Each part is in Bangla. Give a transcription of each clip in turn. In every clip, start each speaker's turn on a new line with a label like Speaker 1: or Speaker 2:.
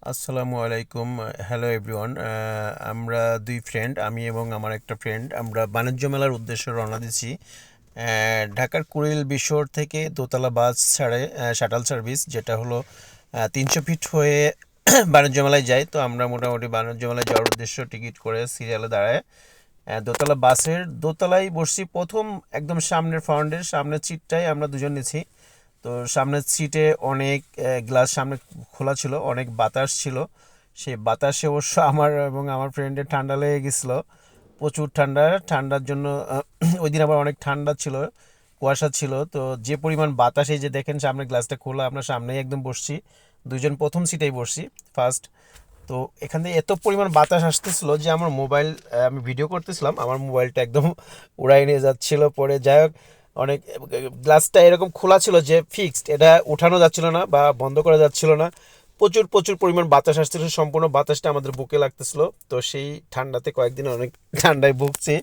Speaker 1: আসসালামু আলাইকুম। Hello everyone. আমরা দুই ফ্রেন্ড, আমি এবং আমার একটা ফ্রেন্ড, আমরা বাণিজ্য মেলার উদ্দেশ্যে রওনা দিচ্ছি। ঢাকার কুড়িল বিশোর থেকে দোতলা বাস ছাড়ে শাটাল সার্ভিস, যেটা হলো 300 ফিট হয়ে বাণিজ্য মেলায় যায়। তো আমরা মোটামুটি বাণিজ্য মেলায় যাওয়ার উদ্দেশ্য টিকিট করে সিরিয়ালে দাঁড়ায় দোতলা বাসের দোতলায় বসছি। প্রথম একদম সামনের ফ্রন্টের সামনের সিটটাই আমরা দুজন নিছি। তো সামনের সিটে অনেক গ্লাস সামনে খোলা ছিল, অনেক বাতাস ছিল। সেই বাতাসে অবশ্য আমার এবং আমার ফ্রেন্ডের ঠান্ডা লেগে গেছিলো, প্রচুর ঠান্ডা। ঠান্ডার জন্য ওই দিন আবার অনেক ঠান্ডা ছিল, কুয়াশা ছিল। তো যে পরিমাণ বাতাস, এই যে দেখেন সামনে গ্লাসটা খোলা, আমরা সামনেই একদম বসছি, দুইজন প্রথম সিটেই বসছি ফার্স্ট। তো এখান থেকে এত পরিমাণ বাতাস আসতেছিল যে আমার মোবাইল, আমি ভিডিও করতেছিলাম, আমার মোবাইলটা একদম উড়াই নিয়ে যাচ্ছিল পরে। যাই হোক, অনেক গ্লাসটা এরকম খোলা ছিল যে ফিক্সড, এটা উঠানো যাচ্ছিল না বা বন্ধ করা যাচ্ছিল না। প্রচুর প্রচুর পরিমাণ বাতাস আসছিল, সম্পূর্ণ বাতাসটা আমাদের বুকে লাগতেছিল। তো সেই ঠান্ডাতে কয়েকদিন অনেক ঠান্ডায় ভুগছি।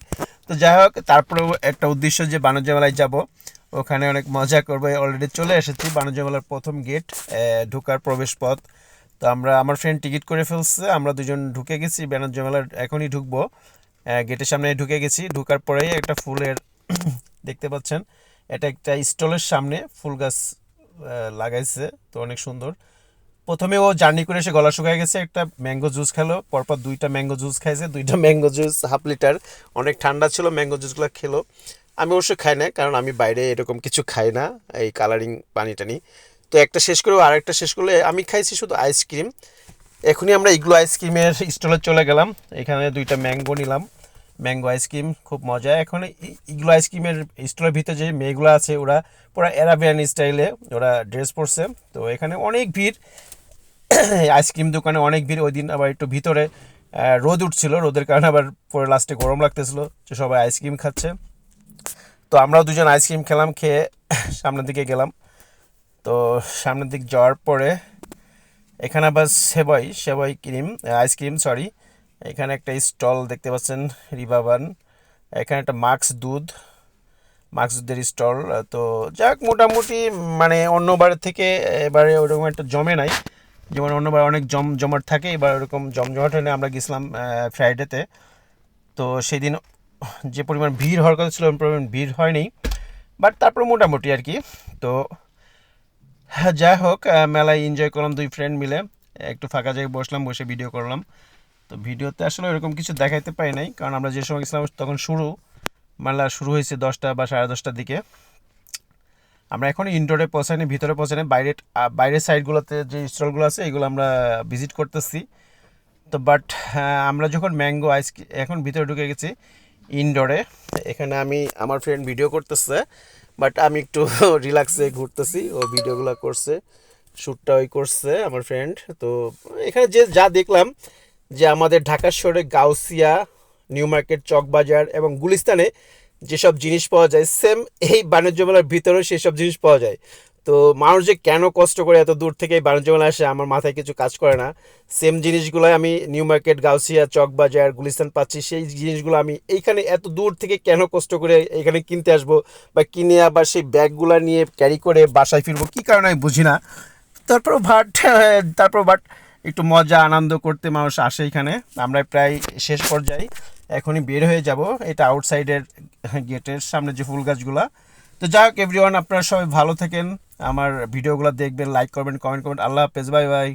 Speaker 1: তো যাই হোক, তারপরেও একটা উদ্দেশ্য যে বাণিজ্য মেলায় যাব, ওখানে অনেক মজা করবো। অলরেডি চলে এসেছি বাণিজ্য মেলার প্রথম গেট, ঢোকার প্রবেশ পথ। তো আমার ফ্রেন্ড টিকিট করে ফেলছে, আমরা দুজন ঢুকে গেছি বাণিজ্য মেলার, এখনই ঢুকবো। গেটের সামনে ঢুকে গেছি, ঢুকার পরেই একটা ফুলের দেখতে পাচ্ছেন, এটা একটা স্টলের সামনে ফুল গাছ লাগাইছে, তো অনেক সুন্দর। প্রথমে ও জার্নি করে এসে গলা শুকায় গেছে, একটা ম্যাঙ্গো জুস খেলো, পরপর দুইটা ম্যাঙ্গো জুস খাইছে, দুইটা ম্যাঙ্গো জুস ½ লিটার, অনেক ঠান্ডা ছিল ম্যাঙ্গো জুসগুলো খেলো। আমি অবশ্য খাই না, কারণ আমি বাইরে এরকম কিছু খাই না, এই কালারিং পানি টানি। তো একটা শেষ করেও আরেকটা শেষ করলে, আমি খাইছি শুধু আইসক্রিম। এখনই আমরা ইগলো আইসক্রিমের স্টলে চলে গেলাম, এখানে দুইটা ম্যাঙ্গো নিলাম, ম্যাঙ্গো আইসক্রিম খুব মজা। এখন ইগলো আইসক্রিমের স্টলের ভিতরে যে মেয়েগুলো আছে, ওরা পুরো অ্যারাবিয়ান স্টাইলে ওরা ড্রেস পরছে। তো এখানে অনেক ভিড়, আইসক্রিম দোকানে অনেক ভিড়। ওই দিন আবার একটু ভিতরে রোদ উঠছিল, রোদের কারণে আবার পরে লাস্টে গরম লাগতেছিল, যে সবাই আইসক্রিম খাচ্ছে। তো আমরাও দুজন আইসক্রিম খেলাম, খেয়ে সামনের দিকে গেলাম। তো সামনের দিক যাওয়ার পরে এখানে আবার সেবাই সেবাই ক্রিম আইসক্রিম, সরি, এখানে একটা স্টল দেখতে পাচ্ছেন, রিবাবান। এখানে একটা মাক্স দুধের স্টল। তো যাক, মোটামুটি মানে অন্যবারের থেকে এবারে ওরকম একটা জমে নাই। যেমন অন্যবার অনেক জমাট থাকে, এবার ওরকম জমজমাট হলে আমরা গেছিলাম ফ্রাইডেতে। তো সেদিন যে পরিমাণ ভিড় হওয়ার কথা ছিল, ওই পরিমাণ ভিড় হয়নি, বাট তারপর মোটামুটি আর কি। তো হ্যাঁ, যাই হোক, মেলায় এনজয় করলাম দুই ফ্রেন্ড মিলে। একটু ফাঁকা জায়গায় বসলাম, বসে ভিডিও করলাম। তো ভিডিওতে আসলে এরকম কিছু দেখাইতে পারি নাই, কারণ আমরা যে সময় গেছিলাম তখন মেলা শুরু হয়েছে 10টা বা 10:30টার দিকে। আমরা এখন ইনডোরে পৌঁছাইনি, ভিতরে পৌঁছাইনি, বাইরের সাইডগুলোতে যে স্টলগুলো আছে এগুলো আমরা ভিজিট করতেছি। তো বাট আমরা যখন ম্যাঙ্গো আইস, এখন ভিতরে ঢুকে গেছি ইনডোরে। এখানে আমি, আমার ফ্রেন্ড ভিডিও করতেছে, বাট আমি একটু রিল্যাক্সে ঘুরতেছি, ও ভিডিওগুলো করছে, শ্যুটটা ওই করছে আমার ফ্রেন্ড। তো এখানে যে যা দেখলাম, যে আমাদের ঢাকা শহরে গাউসিয়া, নিউ মার্কেট, চকবাজার এবং গুলিস্তানে যেসব জিনিস পাওয়া যায়, সেম এই বাণিজ্য মেলার ভিতরেও সেসব জিনিস পাওয়া যায়। তো মানুষ যে কেন কষ্ট করে এত দূর থেকে এই বাণিজ্য মেলা আসে, আমার মাথায় কিছু কাজ করে না। সেম জিনিসগুলোই আমি নিউ মার্কেট, গাউসিয়া, চকবাজার, গুলিস্তান পাচ্ছি, সেই জিনিসগুলো আমি এইখানে এত দূর থেকে কেন কষ্ট করে এখানে কিনতে আসবো, বা কিনে আবার সেই ব্যাগগুলো নিয়ে ক্যারি করে বাসায় ফিরবো, কী কারণে আমি বুঝি না। তারপর বাট একটু মজা আনন্দ করতে মানুষ আসে এখানে। আমরা প্রায় শেষ পর্যায়ে, এখনই বের হয়ে যাব। এটা আউটসাইডের গেটের সামনে যে ফুল গাছগুলা। তো যাই হোক এভরিওয়ান, আপনারা সবাই ভালো থাকেন, আমার ভিডিওগুলো দেখবেন, লাইক করবেন, কমেন্ট করবেন। আল্লাহ হাফেজ, বাই বাই।